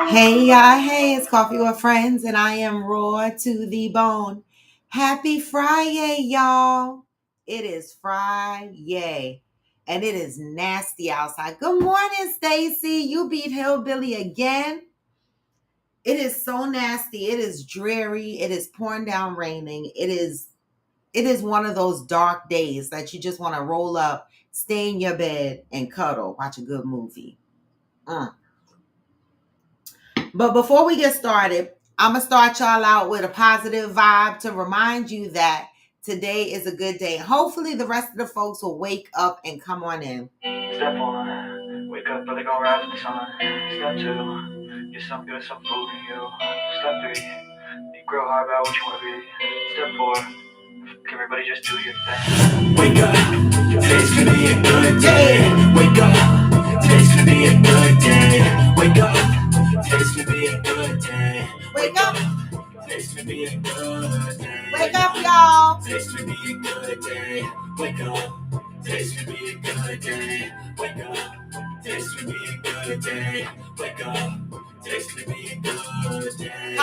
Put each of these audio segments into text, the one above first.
Hey y'all, hey, it's Coffee with Friends, and I am raw to the bone. Happy Friday, y'all. It is Friday, and it is nasty outside. Good morning, Stacy. You beat Hillbilly again. It is so nasty. It is dreary. It is pouring down raining. It is one of those dark days that you just want to roll up, stay in your bed, and cuddle, watch a good movie. Mm. But before we get started, I'm going to start y'all out with a positive vibe to remind you that today is a good day. Hopefully, the rest of the folks will wake up and come on in. Step one, wake up early, gonna rise with the sun. Step two, get some good, some food in you. Step three, think real hard about what you wanna be. Step four, everybody just do your thing. Wake up, today's gonna be a good day. Wake up, today's gonna be a good day. Wake up, today's gonna be a good day. Wake up. Today's gonna be a good day. Wake up, y'all. Today's gonna be a good day. Wake up. Today's gonna be a good day. Wake up. Today's gonna be a good day. Wake up. Today's gonna be a good day.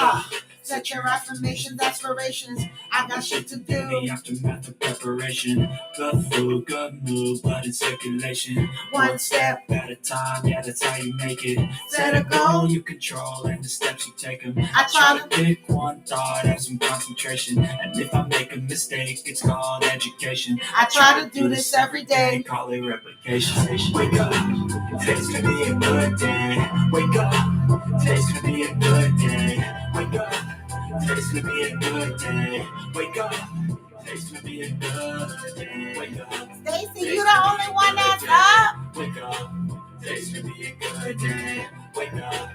Set your affirmations, aspirations. I got shit to do. The aftermath of preparation. Good food, good mood, blood in circulation. One step at a time, yeah, that's how you make it. Set a goal you control, and the steps you take them. I try to pick one thought, have some concentration. And if I make a mistake, it's called education. I try to do this every day. Call it replication. Wake up, today's gonna be a good day. Wake up, today's gonna be a good day. Wake up, today's gonna be a good day. Wake up, today's gonna be a good day. Wake up, Stacy, you the only one that's up. wake up, today's gonna be a good day. Wake up,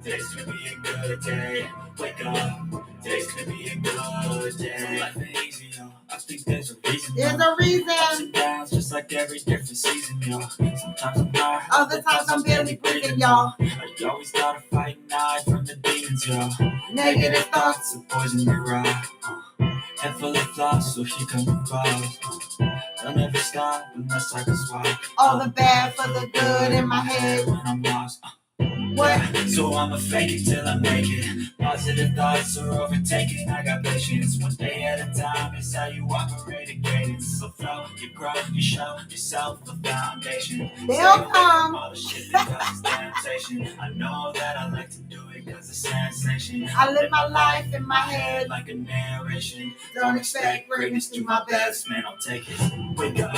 today's gonna be a good day. Wake up, today's gonna be a good day. Life ain't easy, yo. I think there's a reason. There's a Ups reason. and downs, just like every different season, yo. Sometimes I'm high, Other times I'm barely breathing, y'all. You always gotta fight and hide from the demons, yo. Negative thoughts. It's a poison to ride. Head full of flaws, so here come the clouds. I'll never stop unless I can swap. All the bad for the good in my head. When I'm lost. What? So I'ma fake it till I make it. Positive thoughts are overtaken. I got patience. One day at a time is how you operate a cadence. So flow, you grow, you show yourself the foundation. They'll come. All the shit that causes temptation. I know that I like to do it cause it's sensation. I live my life in my head. Like a narration. Don't expect greatness to my best. Man, I'll take it. Wake up.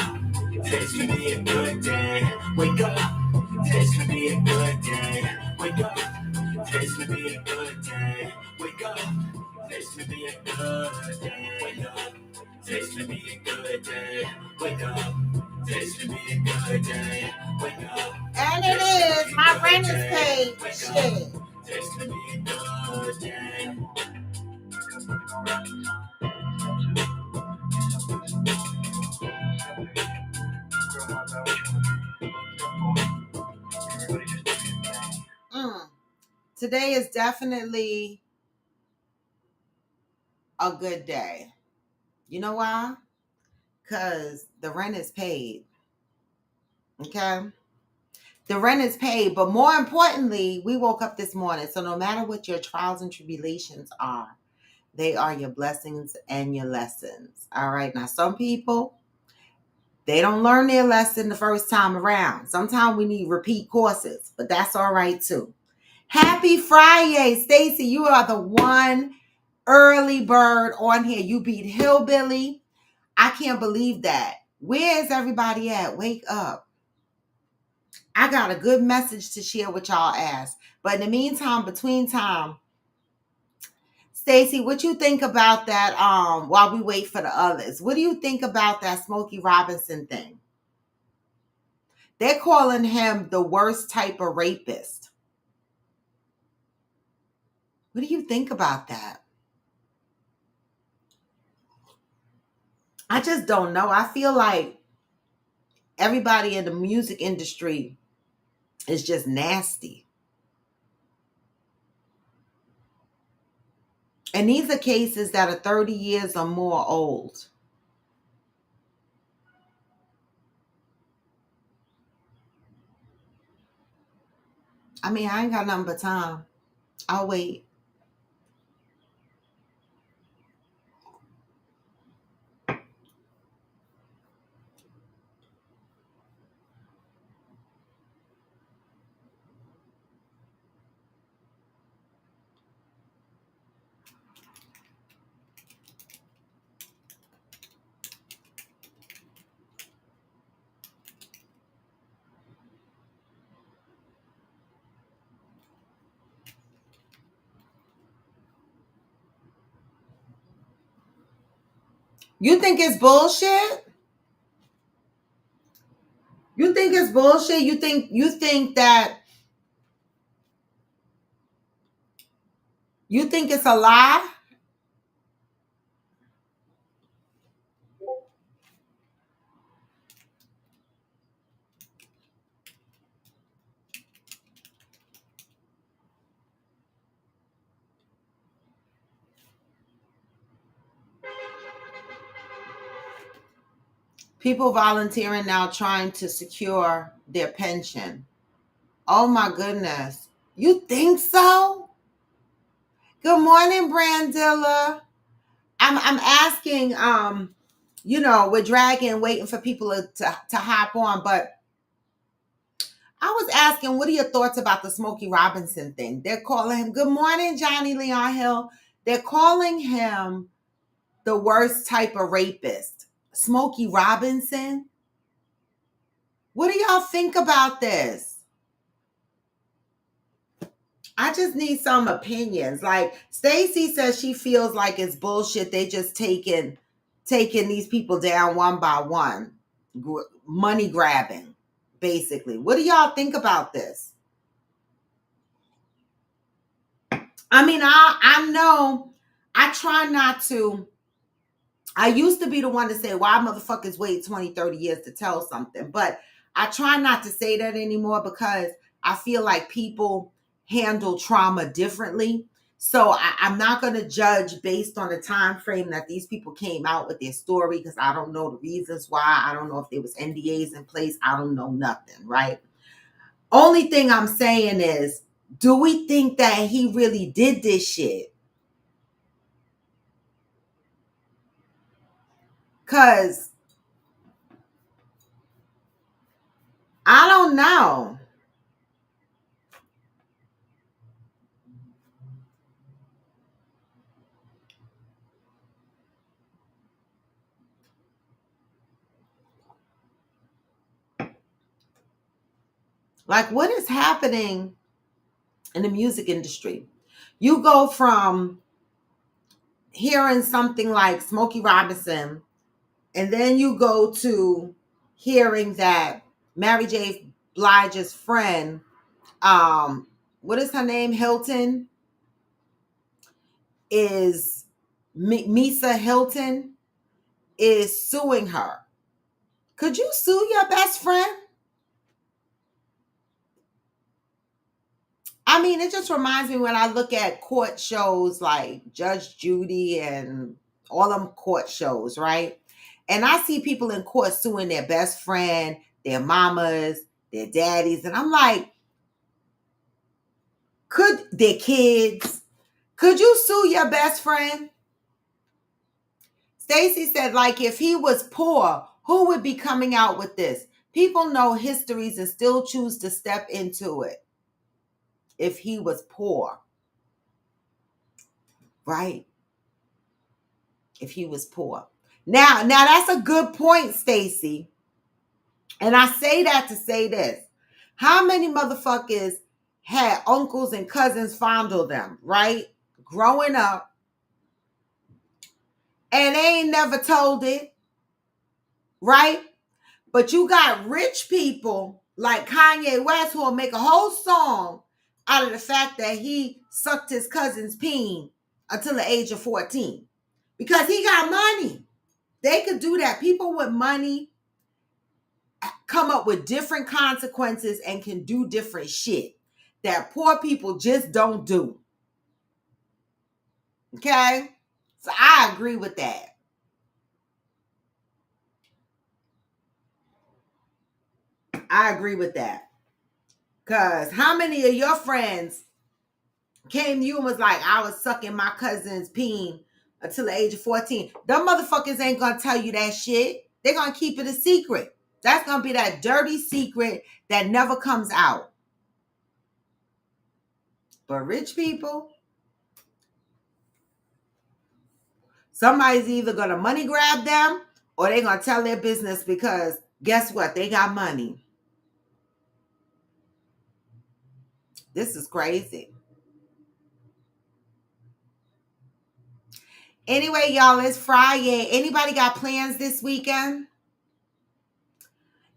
Today's gonna be a good day. Wake up. Today's gonna be a good day. Wake up. Today's gonna be a good day. Wake up. Today's gonna be a good day. Wake up. Today's gonna be a good day. Wake up. Today's gonna be a good day. Wake up. And it is. My rent is paid. Shit. Today's gonna be a good day. Today is definitely a good day. You know why? Because the rent is paid. Okay? The rent is paid, but more importantly, we woke up this morning. So no matter what your trials and tribulations are, they are your blessings and your lessons. All right? Now, some people, they don't learn their lesson the first time around. Sometimes we need repeat courses, but that's all right too. Happy Friday, Stacy. You are the one early bird on here. You beat Hillbilly. I can't believe that. Where is everybody at? Wake up. I got a good message to share with y'all ass. But in the meantime, between time, Stacy, what you think about that while we wait for the others? What do you think about that Smokey Robinson thing? They're calling him the worst type of rapist. What do you think about that? I just don't know. I feel like everybody in the music industry is just nasty. And these are cases that are 30 years or more old. I mean, I ain't got nothing but time. I'll wait. You think it's bullshit? You think it's bullshit? You think it's a lie? People volunteering now trying to secure their pension. Oh my goodness. You think so? Good morning, Brandilla. I'm asking, we're dragging, waiting for people to hop on, but I was asking, what are your thoughts about the Smokey Robinson thing? They're calling him, good morning, Johnny Leon Hill. They're calling him the worst type of rapist. Smokey Robinson? What do y'all think about this? I just need some opinions. Like Stacy says she feels like it's bullshit. They just taking these people down one by one. Money grabbing, basically. What do y'all think about this? I mean, I know I try not to. I used to be the one to say, why motherfuckers wait 20, 30 years to tell something? But I try not to say that anymore because I feel like people handle trauma differently. So I'm not going to judge based on the time frame that these people came out with their story because I don't know the reasons why. I don't know if there was NDAs in place. I don't know nothing, right? Only thing I'm saying is, do we think that he really did this shit? Because I don't know. Like, what is happening in the music industry? You go from hearing something like Smokey Robinson, and then you go to hearing that Mary J. Blige's friend, what is her name? Hilton is Misa Hilton is suing her. Could you sue your best friend? I mean, it just reminds me when I look at court shows like Judge Judy and all them court shows, right? And I see people in court suing their best friend, their mamas, their daddies, and I'm like, could their kids? Could you sue your best friend? Stacy said, like, if he was poor, who would be coming out with this? People know histories and still choose to step into it. If he was poor, right? If he was poor. Now that's a good point, Stacy. And I say that to say this. How many motherfuckers had uncles and cousins fondle them, right? Growing up, and they ain't never told it, right? But you got rich people like Kanye West who will make a whole song out of the fact that he sucked his cousin's peen until the age of 14 because he got money. They could do that. People with money come up with different consequences and can do different shit that poor people just don't do. Okay? So I agree with that. I agree with that. Because how many of your friends came to you and was like, I was sucking my cousin's peen until the age of 14. Them motherfuckers ain't gonna tell you that shit. They're gonna keep it a secret. That's gonna be that dirty secret that never comes out. But rich people, somebody's either gonna money grab them or they're gonna tell their business because guess what? They got money. This is crazy. Anyway, y'all, it's Friday. Anybody got plans this weekend?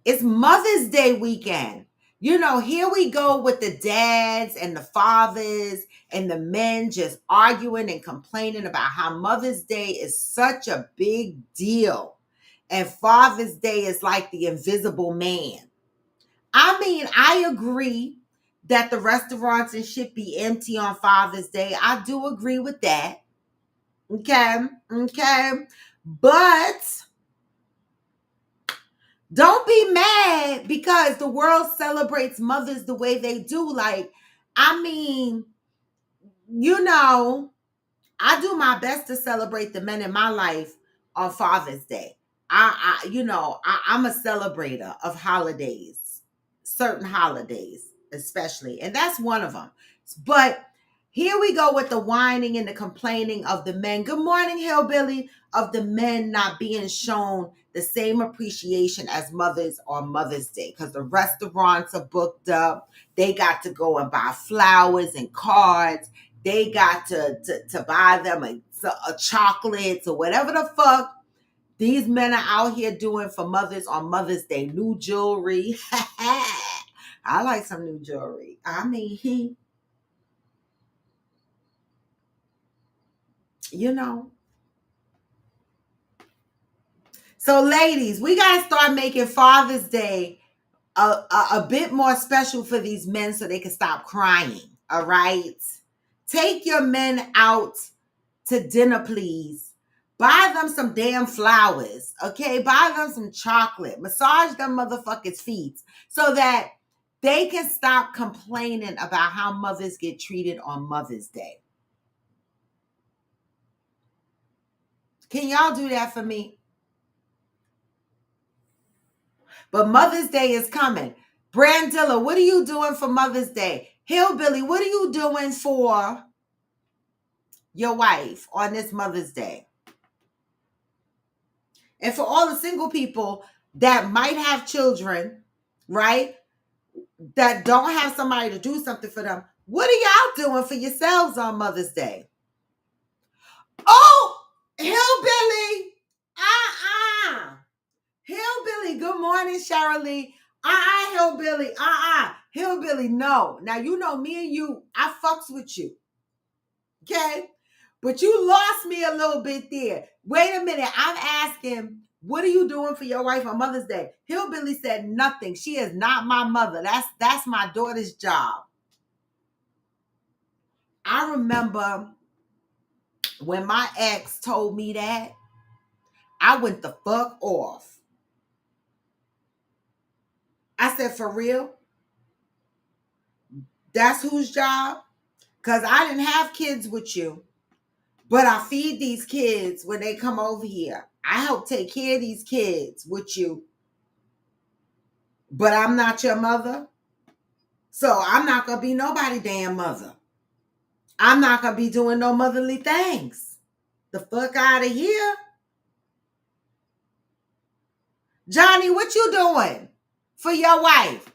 It's Mother's Day weekend. You know, here we go with the dads and the fathers and the men just arguing and complaining about how Mother's Day is such a big deal. And Father's Day is like the invisible man. I mean, I agree that the restaurants and shit be empty on Father's Day. I do agree with that. Okay. But don't be mad because the world celebrates mothers the way they do. Like, I mean, you know, I do my best to celebrate the men in my life on Father's Day. I'm a celebrator of holidays, certain holidays, especially, and that's one of them. But here we go with the whining and the complaining of the men. Good morning, Hillbilly, of the men not being shown the same appreciation as mothers on Mother's Day because the restaurants are booked up. They got to go and buy flowers and cards. They got to buy them a chocolates or whatever the fuck these men are out here doing for mothers on Mother's Day. New jewelry. I like some new jewelry. I mean, you know. So ladies, we got to start making Father's Day a bit more special for these men so they can stop crying. All right. Take your men out to dinner, please. Buy them some damn flowers, okay? Buy them some chocolate. Massage them motherfuckers' feet so that they can stop complaining about how mothers get treated on Mother's Day. Can y'all do that for me? But Mother's Day is coming. Brandilla, what are you doing for Mother's Day? Hillbilly, what are you doing for your wife on this Mother's Day? And for all the single people that might have children, right, that don't have somebody to do something for them, what are y'all doing for yourselves on Mother's Day? Oh, Hillbilly. Hillbilly, good morning, Cherylee. Hillbilly. Hillbilly, no. Now, you know me and you, I fucks with you. Okay? But you lost me a little bit there. Wait a minute. I'm asking, what are you doing for your wife on Mother's Day? Hillbilly said nothing. She is not my mother. That's my daughter's job. I remember when my ex told me that, I went the fuck off. I said, for real? That's whose job? Because I didn't have kids with you, but I feed these kids when they come over here. I help take care of these kids with you, but I'm not your mother. So I'm not going to be nobody damn mother. I'm not going to be doing no motherly things. The fuck out of here. Johnny, what you doing for your wife?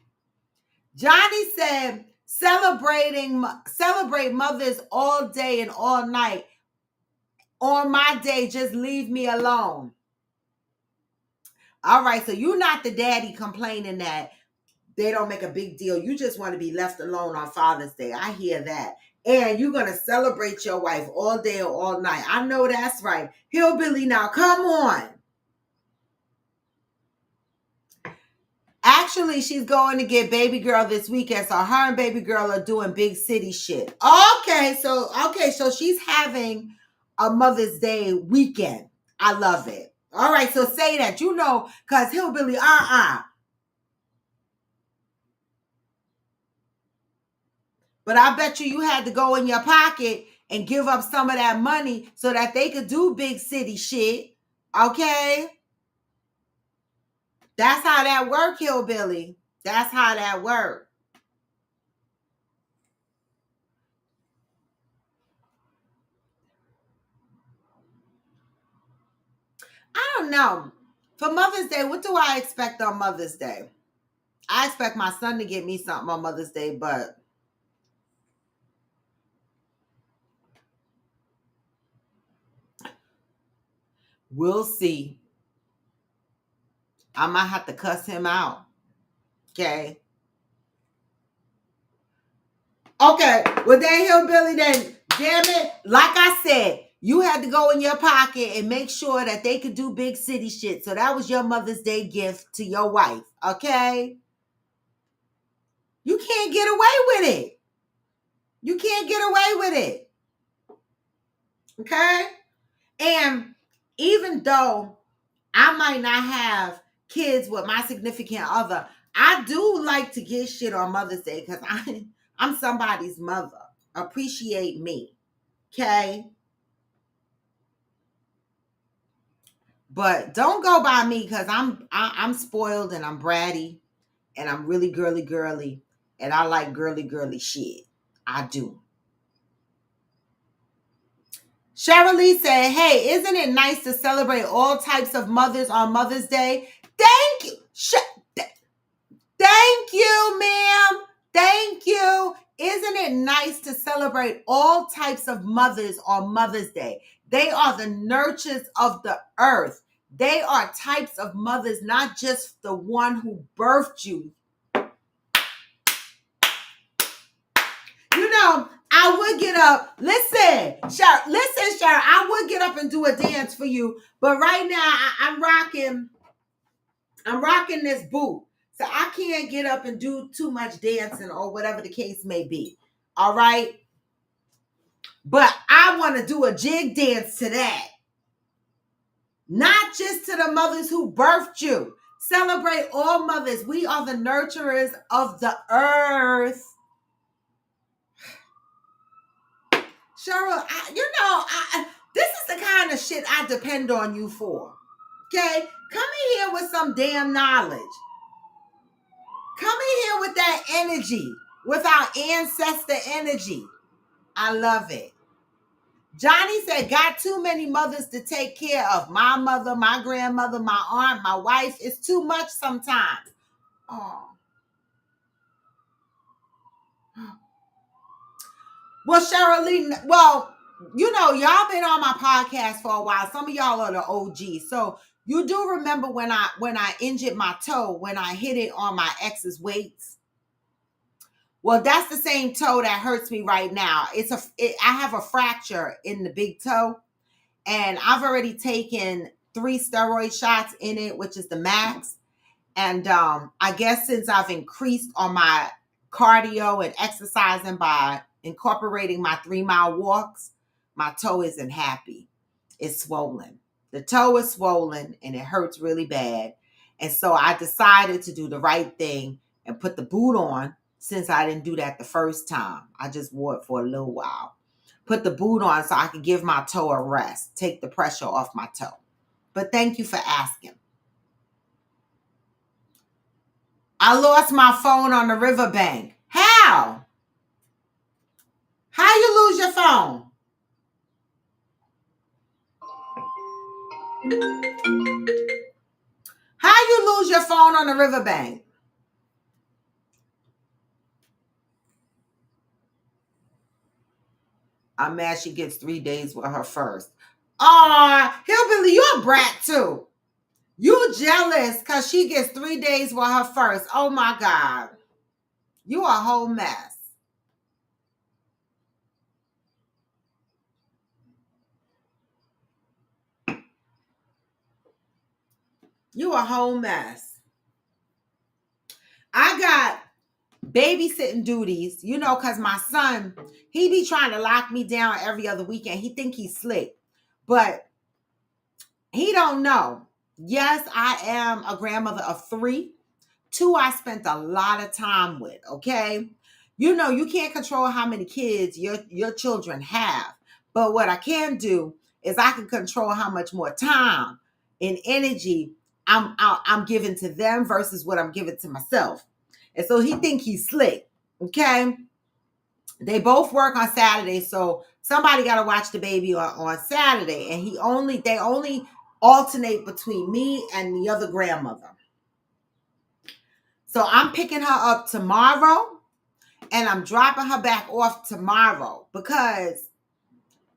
Johnny said, celebrate mothers all day and all night. On my day, just leave me alone. All right, so you're not the daddy complaining that they don't make a big deal. You just want to be left alone on Father's Day. I hear that. And you're going to celebrate your wife all day or all night. I know that's right. Hillbilly, now come on. Actually, she's going to get baby girl this weekend. So her and baby girl are doing big city shit. Okay, so she's having a Mother's Day weekend. I love it. All right, so say that, you know, because Hillbilly, But I bet you had to go in your pocket and give up some of that money so that they could do big city shit. Okay? That's how that work, hillbilly. That's how that work. I don't know. For Mother's Day, what do I expect on Mother's Day? I expect my son to get me something on Mother's Day, but we'll see. I might have to cuss him out. Okay. Okay. Well, then, hillbilly, then, damn it. Like I said, you had to go in your pocket and make sure that they could do big city shit. So that was your Mother's Day gift to your wife. Okay. You can't get away with it. You can't get away with it. Okay. And even though I might not have kids with my significant other, I do like to get shit on Mother's Day because I'm somebody's mother. Appreciate me. Okay. But don't go by me because I'm spoiled and I'm bratty and I'm really girly and I like girly shit. I do. Cheryl Lee said, hey, isn't it nice to celebrate all types of mothers on Mother's Day? Thank you. Thank you, ma'am. Thank you. Isn't it nice to celebrate all types of mothers on Mother's Day? They are the nurturers of the earth. They are types of mothers, not just the one who birthed you. You know, I would get up. Listen, Cheryl, I would get up and do a dance for you. But right now, I'm rocking this boot. So I can't get up and do too much dancing or whatever the case may be. All right. But I want to do a jig dance to that. Not just to the mothers who birthed you. Celebrate all mothers. We are the nurturers of the earth. Cheryl, this is the kind of shit I depend on you for. Okay? Come in here with some damn knowledge. Come in here with that energy, with our ancestor energy. I love it. Johnny said, got too many mothers to take care of. My mother, my grandmother, my aunt, my wife. It's too much sometimes. Oh. Well, Cheryl Lee, you know, y'all been on my podcast for a while. Some of y'all are the OGs. So you do remember when I injured my toe, when I hit it on my ex's weights? Well, that's the same toe that hurts me right now. I have a fracture in the big toe, and I've already taken 3 steroid shots in it, which is the max. And I guess since I've increased on my cardio and exercising by incorporating my 3-mile walks, my toe isn't happy. It's swollen. The toe is swollen and it hurts really bad. And so I decided to do the right thing and put the boot on, since I didn't do that the first time. I just wore it for a little while. Put the boot on so I could give my toe a rest, take the pressure off my toe. But thank you for asking. I lost my phone on the riverbank. How? How you lose your phone? How you lose your phone on the riverbank? I'm mad she gets 3 days with her first. Hillbilly, you a brat too. You jealous because she gets 3 days with her first. Oh my God. You a whole mess. You a whole mess. I got babysitting duties, you know, because my son, he be trying to lock me down every other weekend. He think he's slick, but he don't know. Yes, I am a grandmother of 3. 2 I spent a lot of time with, okay? You can't control how many kids your children have. But what I can do is I can control how much more time and energy I'm giving to them versus what I'm giving to myself. And so he think he's slick. Okay. They both work on Saturday, so somebody got to watch the baby on Saturday, and they only alternate between me and the other grandmother. So I'm picking her up tomorrow, and I'm dropping her back off tomorrow because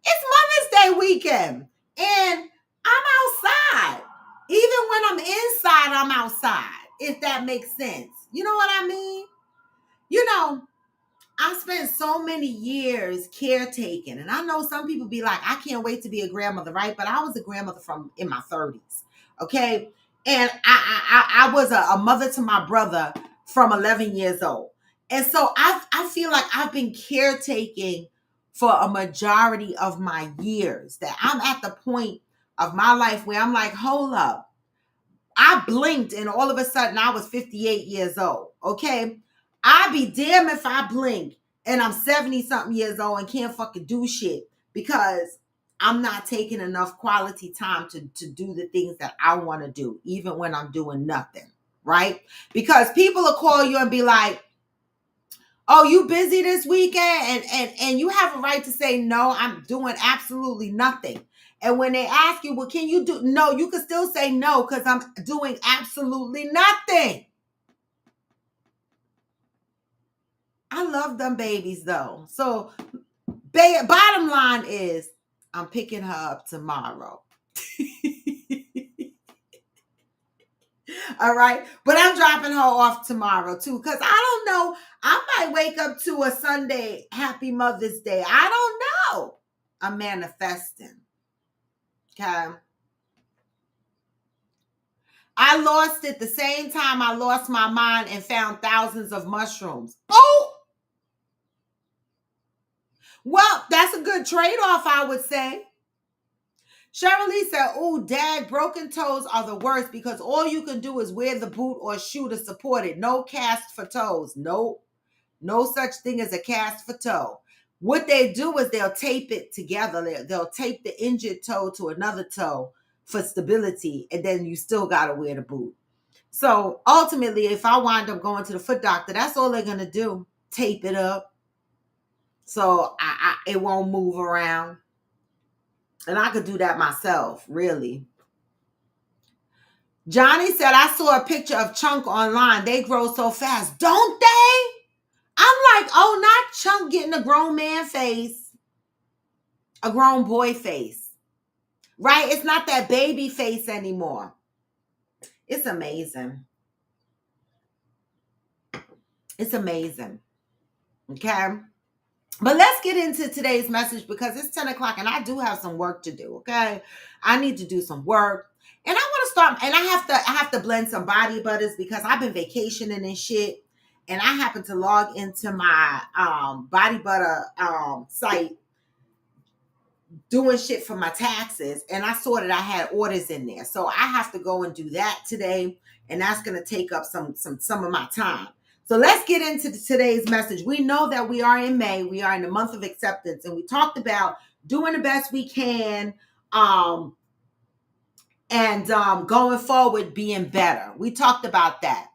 it's Mother's Day weekend, and I'm outside. Even when I'm inside, I'm outside. If that makes sense, you know what I mean? You know, I spent so many years caretaking, and I know some people be like, I can't wait to be a grandmother, right? But I was a grandmother from in my 30s, okay? And I was a mother to my brother from 11 years old. And so I feel like I've been caretaking for a majority of my years, that I'm at the point of my life where I'm like, hold up. I blinked and all of a sudden I was 58 years old. Okay. I'd be damn if I blink and I'm 70 something years old and can't fucking do shit because I'm not taking enough quality time to do the things that I want to do, even when I'm doing nothing. Right. Because people will call you and be like, oh, you busy this weekend? And you have a right to say, no, I'm doing absolutely nothing. And when they ask you, well, can you do? No, you can still say no because I'm doing absolutely nothing. I love them babies though. So bottom line is I'm picking her up tomorrow. All right. But I'm dropping her off tomorrow too. Because I don't know. I might wake up to a Sunday, Happy Mother's Day. I don't know. I'm manifesting. Okay. I lost it the same time I lost my mind and found thousands of mushrooms. Oh, well, that's a good trade-off, I would say. Cheryl Lee said, oh, dad, broken toes are the worst because all you can do is wear the boot or shoe to support it. No cast for toes. Nope. No such thing as a cast for toe. What they do is they'll tape it together. They'll tape the injured toe to another toe for stability, and then you still got to wear the boot. So ultimately, if I wind up going to the foot doctor, that's all they're going to do. Tape it up so it won't move around. And I could do that myself, really. Johnny said, I saw a picture of Chunk online. They grow so fast, don't they? I'm like, oh, not Chunk getting a grown man face, a grown boy face, right? It's not that baby face anymore. It's amazing. It's amazing. Okay. But let's get into today's message because it's 10 o'clock and I do have some work to do. Okay. I need to do some work. And I want to start, and I have to blend some body butters because I've been vacationing and shit. And I happen to log into my body butter site doing shit for my taxes, and I saw that I had orders in there. So I have to go and do that today, and that's going to take up some of my time. So let's get into today's message. We know that we are in May. We are in the month of acceptance, and we talked about doing the best we can and going forward being better. We talked about that.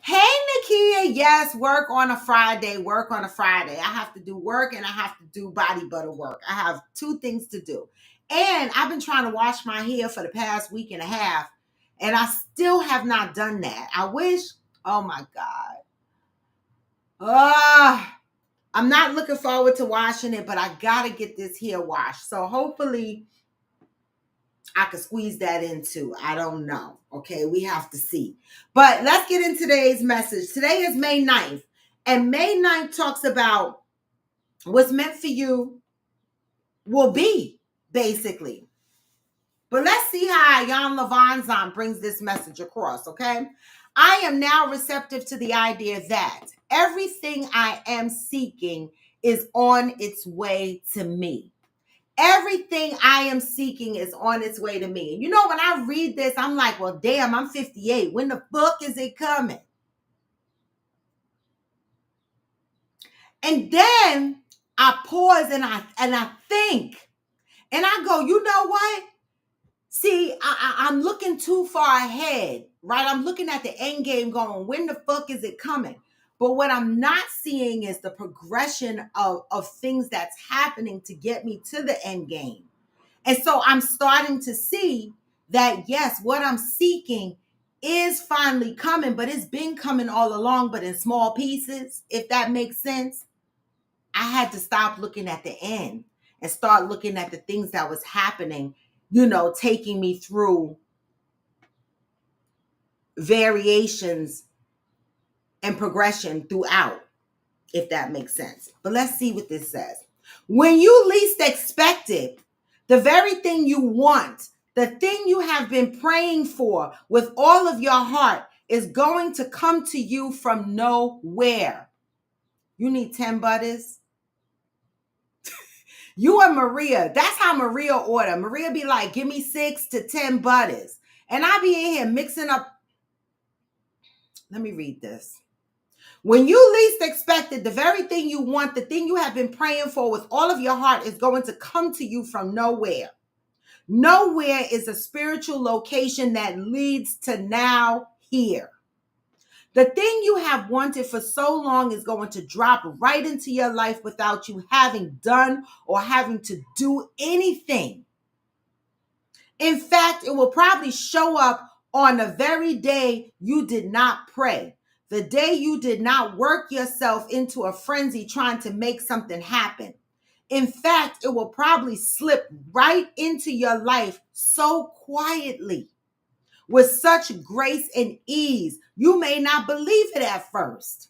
Hey, Nakia, yes, work on a Friday. I have to do work and I have to do body butter work. I have two things to do. And I've been trying to wash my hair for the past week and a half, and I still have not done that. I wish, oh my God. I'm not looking forward to washing it, but I got to get this hair washed. So hopefully I could squeeze that into. I don't know. Okay, we have to see. But let's get into today's message. Today is May 9th. And May 9th talks about what's meant for you will be, basically. But let's see how Iyanla Vanzant brings this message across, okay? I am now receptive to the idea that everything I am seeking is on its way to me. Everything I am seeking is on its way to me. And you know, when I read this, I'm like, well, damn, I'm 58. When the fuck is it coming? And then I pause and I think, and I go, you know what? See, I'm looking too far ahead, right? I'm looking at the end game going, when the fuck is it coming? But what I'm not seeing is the progression of things that's happening to get me to the end game. And so I'm starting to see that, yes, what I'm seeking is finally coming, but it's been coming all along, but in small pieces, if that makes sense. I had to stop looking at the end and start looking at the things that was happening, taking me through variations and progression throughout, if that makes sense. But let's see what this says. When you least expect it, the very thing you want, the thing you have been praying for with all of your heart is going to come to you from nowhere. You need 10 butters. You are Maria. That's how Maria order. Maria be like, give me 6 to 10 butters. And I be in here mixing up. Let me read this. When you least expect it, the very thing you want, the thing you have been praying for with all of your heart is going to come to you from nowhere. Nowhere is a spiritual location that leads to now here. The thing you have wanted for so long is going to drop right into your life without you having done or having to do anything. In fact, it will probably show up on the very day you did not pray, the day you did not work yourself into a frenzy trying to make something happen. In fact, it will probably slip right into your life so quietly, with such grace and ease, you may not believe it at first.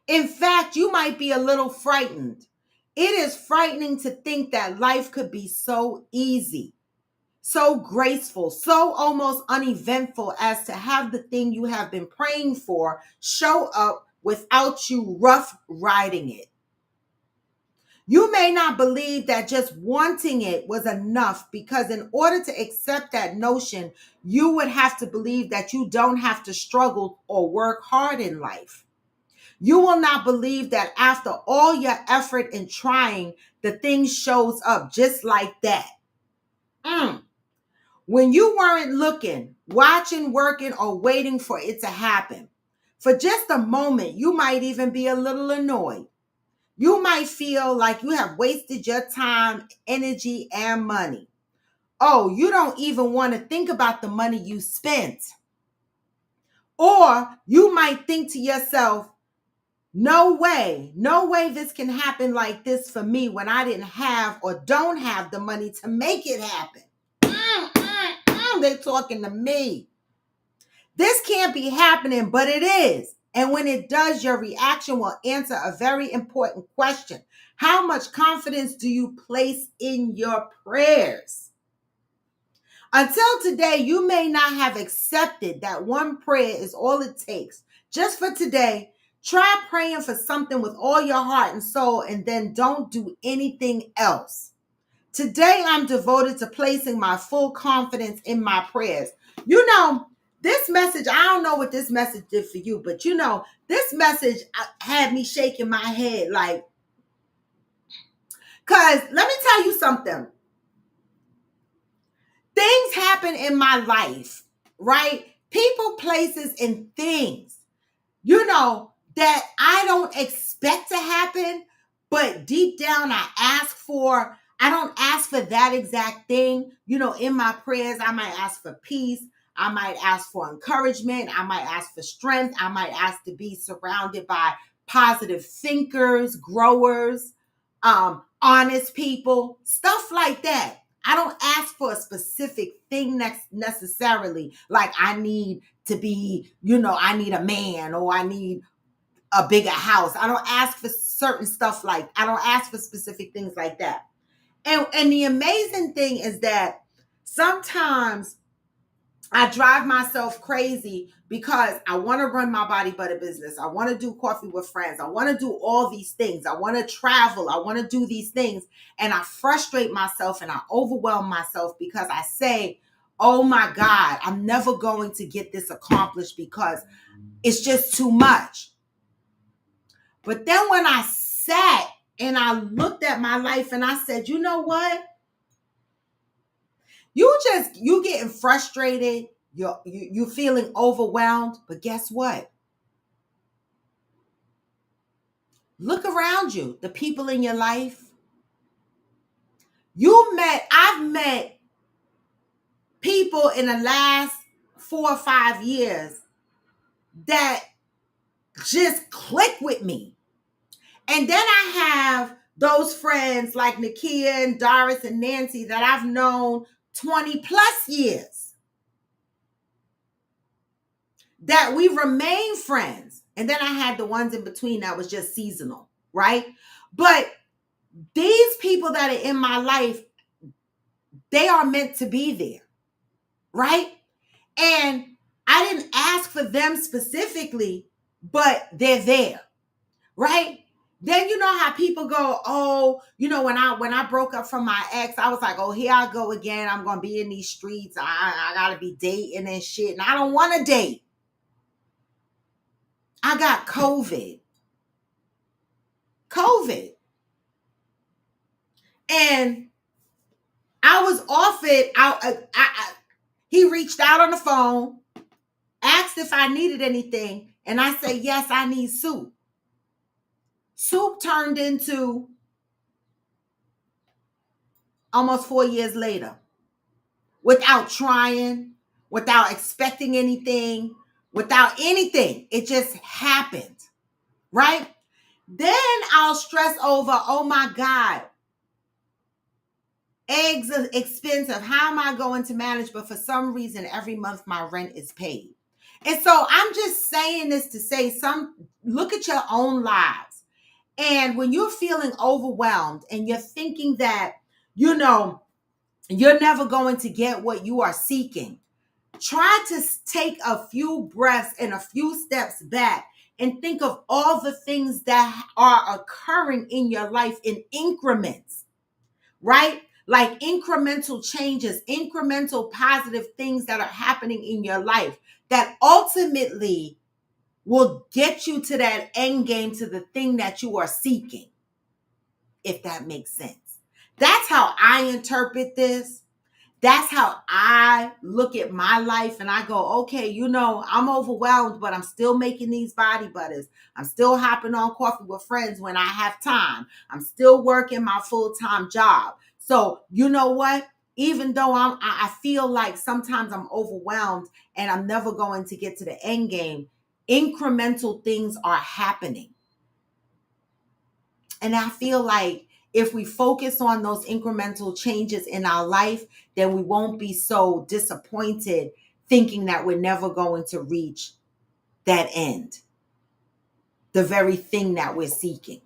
In fact, you might be a little frightened. It is frightening to think that life could be so easy, so graceful, so almost uneventful as to have the thing you have been praying for show up without you rough riding it. You may not believe that just wanting it was enough, because in order to accept that notion, you would have to believe that you don't have to struggle or work hard in life. You will not believe that after all your effort and trying, the thing shows up just like that. When you weren't looking, watching, working, or waiting for it to happen. For just a moment, you might even be a little annoyed. You might feel like you have wasted your time, energy, and money. Oh, you don't even want to think about the money you spent. Or you might think to yourself, no way this can happen like this for me when I didn't have or don't have the money to make it happen. They're talking to me. This can't be happening, but it is. And when it does, your reaction will answer a very important question. How much confidence do you place in your prayers? Until today, you may not have accepted that one prayer is all it takes. Just for today, try praying for something with all your heart and soul, and then don't do anything else. Today, I'm devoted to placing my full confidence in my prayers. This message, I don't know what this message did for you, but this message had me shaking my head like, because let me tell you something. Things happen in my life, right? People, places, and things, that I don't expect to happen, but deep down I don't ask for that exact thing. In my prayers, I might ask for peace. I might ask for encouragement. I might ask for strength. I might ask to be surrounded by positive thinkers, growers, honest people, stuff like that. I don't ask for a specific thing necessarily, like I need to be, I need a man, or I need a bigger house. I don't ask for certain stuff I don't ask for specific things like that. And the amazing thing is that sometimes I drive myself crazy because I want to run my body butter business. I want to do coffee with friends. I want to do all these things. I want to travel. I want to do these things. And I frustrate myself and I overwhelm myself because I say, oh my God, I'm never going to get this accomplished because it's just too much. But then when I sat and I looked at my life and I said, you know what? You getting frustrated, you feeling overwhelmed, but guess what? Look around you, the people in your life. I've met people in the last 4 or 5 years that just click with me. And then I have those friends like Nakia and Doris and Nancy that I've known 20 plus years, that we remain friends. And then I had the ones in between that was just seasonal, right? But these people that are in my life, they are meant to be there, right? And I didn't ask for them specifically, but they're there, right? Then you know how people go, oh, when I broke up from my ex, I was like, oh, here I go again. I'm gonna be in these streets. I gotta be dating and shit, and I don't want to date. I got COVID, and I was off it. He reached out on the phone, asked if I needed anything, and I said, yes, I need soup. Soup turned into almost 4 years later, without trying, without expecting anything, without anything. It just happened, right? Then I'll stress over, oh my God, eggs are expensive. How am I going to manage? But for some reason, every month my rent is paid. And so I'm just saying this to say, look at your own lives. And when you're feeling overwhelmed and you're thinking that, you're never going to get what you are seeking, try to take a few breaths and a few steps back and think of all the things that are occurring in your life in increments, right? Like incremental changes, incremental positive things that are happening in your life that ultimately will get you to that end game, to the thing that you are seeking, if that makes sense. That's how I interpret this. That's how I look at my life, and I go, okay, I'm overwhelmed, but I'm still making these body butters. I'm still hopping on coffee with friends when I have time. I'm still working my full-time job. So you know what? Even though I feel like sometimes I'm overwhelmed and I'm never going to get to the end game, incremental things are happening. And I feel like if we focus on those incremental changes in our life, then we won't be so disappointed thinking that we're never going to reach that end, the very thing that we're seeking.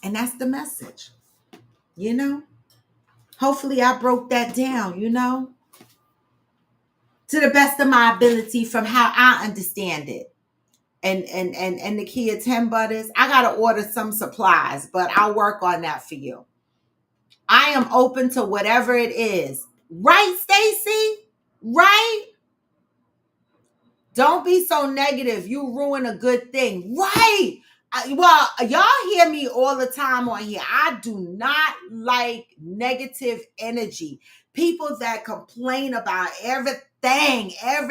And that's the message, Hopefully I broke that down, to the best of my ability from how I understand it. And the kids, 10 butters, I got to order some supplies, but I'll work on that for you. I am open to whatever it is. Right, Stacy? Right? Don't be so negative. You ruin a good thing. Right. Well, y'all hear me all the time on here. I do not like negative energy. People that complain about everything and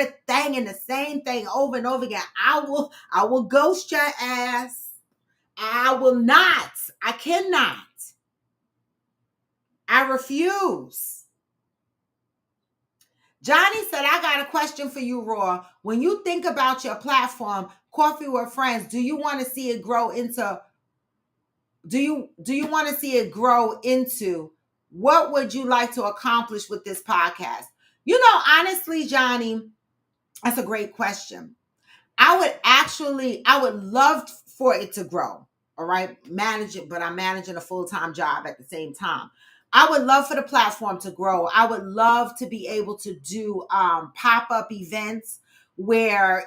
the same thing over and over again. I will ghost your ass. I will not. I cannot. I refuse. Johnny said, I got a question for you, Raw. When you think about your platform, Coffee with Friends, do you want to see it grow into, what would you like to accomplish with this podcast? Honestly, Johnny, that's a great question. I would love for it to grow. All right. Manage it, but I'm managing a full-time job at the same time. I would love for the platform to grow. I would love to be able to do pop-up events where,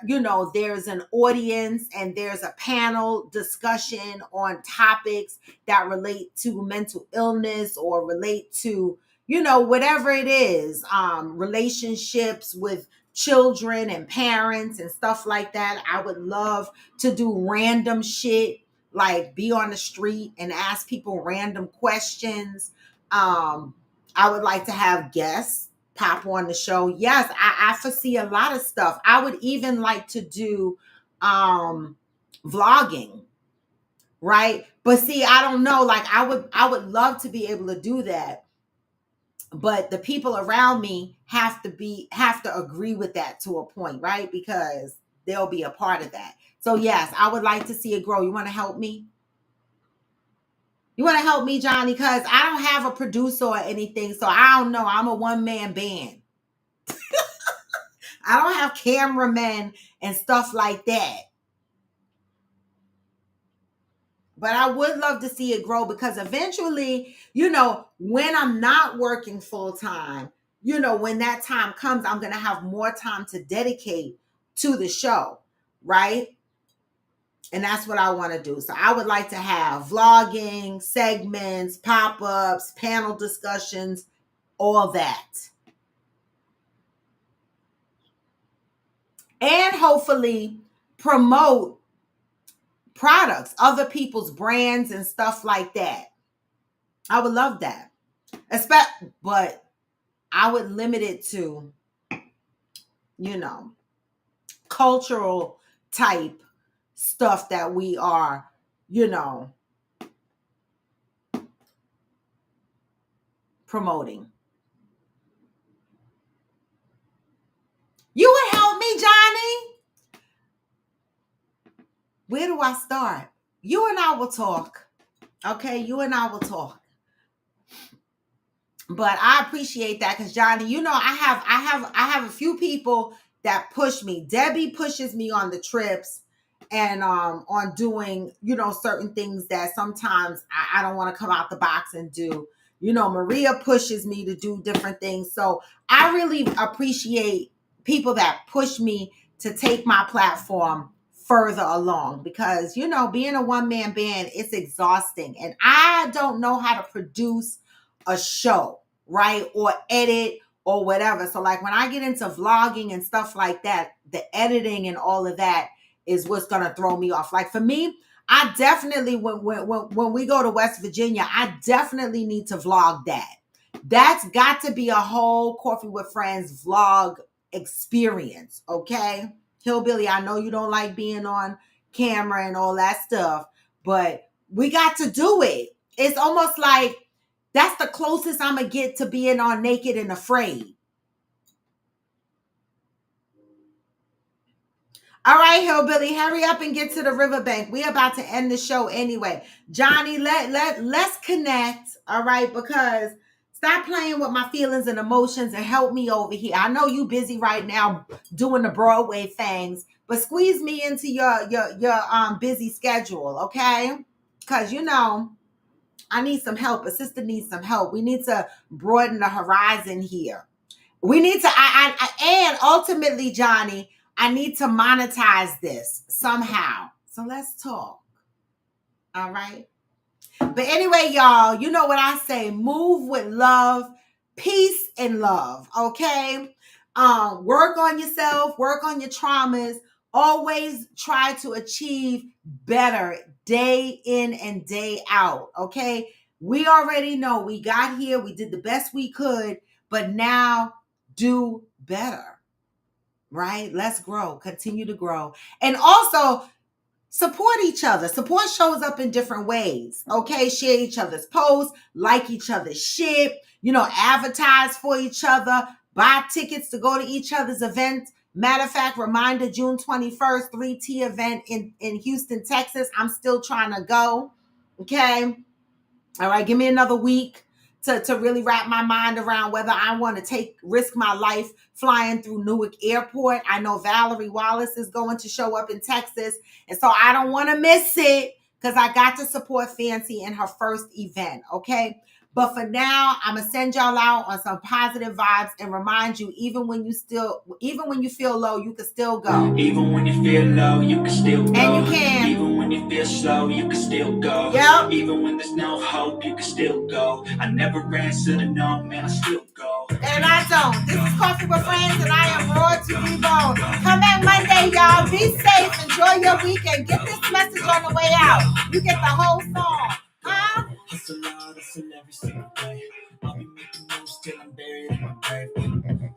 there's an audience and there's a panel discussion on topics that relate to mental illness or relate to, whatever it is, relationships with children and parents and stuff like that. I would love to do random shit, like be on the street and ask people random questions. I would like to have guests pop on the show. Yes, I foresee a lot of stuff. I would even like to do vlogging, right? But see, I don't know, like I would love to be able to do that, but the people around me have to agree with that to a point, right? Because they'll be a part of that. So yes, I would like to see it grow. You want to help me? You want to help me, Johnny? Because I don't have a producer or anything, so I don't know. I'm a one-man band. I don't have cameramen and stuff like that. But I would love to see it grow, because eventually, when I'm not working full time, when that time comes, I'm going to have more time to dedicate to the show, right? And that's what I want to do. So I would like to have vlogging, segments, pop-ups, panel discussions, all that. And hopefully promote products, other people's brands and stuff like that. I would love that. But I would limit it to, cultural type stuff that we are, promoting. You would help me, Johnny? Where do I start? You and I will talk. Okay, you and I will talk. But I appreciate that, because Johnny, I have a few people that push me. Debbie pushes me on the trips and on doing, certain things that sometimes I don't want to come out the box and do. Maria pushes me to do different things. So I really appreciate people that push me to take my platform further along, because, being a one-man band, it's exhausting. And I don't know how to produce a show, right? Or edit or whatever. So like when I get into vlogging and stuff like that, the editing and all of that is what's going to throw me off. Like for me, I definitely, when we go to West Virginia, I definitely need to vlog that. That's got to be a whole Coffee with Friends vlog experience. Okay. Hillbilly, I know you don't like being on camera and all that stuff, but we got to do it. It's almost like that's the closest I'm going to get to being on Naked and Afraid. All right, Hillbilly, hurry up and get to the riverbank. We're about to end the show anyway. Johnny, let's connect, all right? Because stop playing with my feelings and emotions and help me over here. I know you busy right now doing the Broadway things, but squeeze me into your busy schedule, okay? Because, I need some help. A sister needs some help. We need to broaden the horizon here. We need to, and ultimately, Johnny, I need to monetize this somehow. So let's talk. All right. But anyway, y'all, you know what I say, move with love, peace and love. Okay. Work on yourself, work on your traumas. Always try to achieve better day in and day out. Okay. We already know we got here. We did the best we could, but now do better. Right? Let's grow, continue to grow. And also support each other. Support shows up in different ways. Okay. Share each other's posts, like each other's shit, advertise for each other, buy tickets to go to each other's events. Matter of fact, reminder, June 21st, 3T event in Houston, Texas. I'm still trying to go. Okay. All right. Give me another week to really wrap my mind around whether I want to risk my life flying through Newark Airport. I know Valerie Wallace is going to show up in Texas. And so I don't want to miss it, because I got to support Fancy in her first event. Okay. But for now, I'm going to send y'all out on some positive vibes and remind you, even when you feel low, you can still go. Even when you feel low, you can still go. And you can. Even when you feel slow, you can still go. Yep. Even when there's no hope, you can still go. I never answer to no, man, I still go. And I don't. This is Coffee with Friends, and I am Raw to Debo. Come back Monday, y'all. Be safe. Enjoy your weekend. Get this message on the way out. You get the whole song. Huh? Hustle hard, hustle every single day. I'll be making moves till I'm buried in my grave.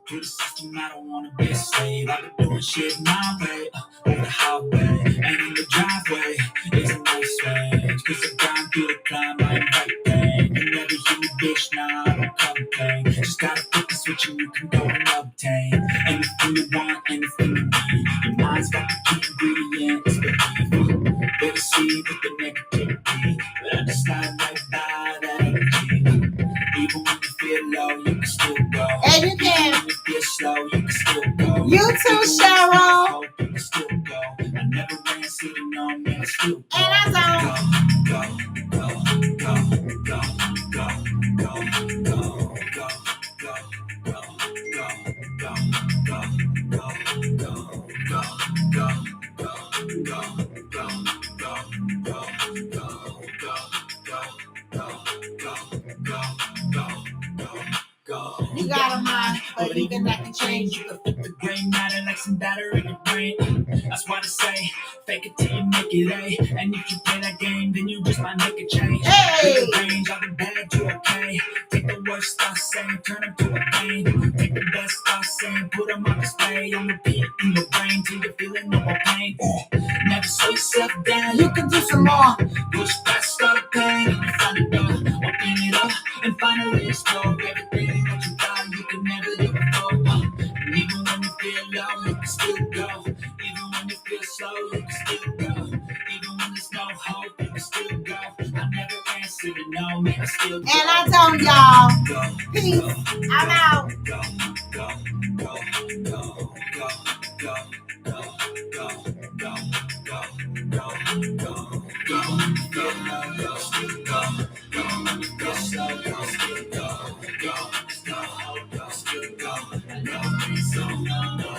Through the system, I don't wanna be a slave. I've been doing shit my way, over the highway. And in the driveway, it's a nice range. Cause I grind through the climb, I invite pain. You never hear me, bitch, nah, I don't complain. Just gotta flip the switch and you can go and obtain anything you want, anything you need. Your mind's got the key ingredients, believe. Better see with the negativity, but I just slide right by that energy. Even when you feel low, you can still go. And you can. Even when you feel slow, you can still go. You too, Cheryl. Hope you can still go. I never ran sitting on me, I still go. And I don't. Go, go, go, go, go, go, go, go, go, go, go, go, go, You got a mind, but even that can change. You can flip the gray matter like some batter in your brain. That's why I say, fake it till you make it A. And if you play that game, then you just might make a change. Hey! Take the range, I've been bad to okay. Take the worst I say, turn them to a game. Take the best I say, put them on display. On repeat in your brain till you're feeling no more pain. Never slow yourself down, You can do some more. push past all the pain. Find a door, open it up, and finally explore everything that you thought you could never do before. And even when you feel low, you can still go. Even when you feel slow, you can still go. Even when there's no hope, you can still go. I never answer to no, man, I still go. And I don't, y'all. Go, Peace. I'm out. go, go, go, go, go, go, go, go, go, go, go, go, go, go, go, still go, go, go, slow, go, still go, go, go, go, still go. I know it's so no, no.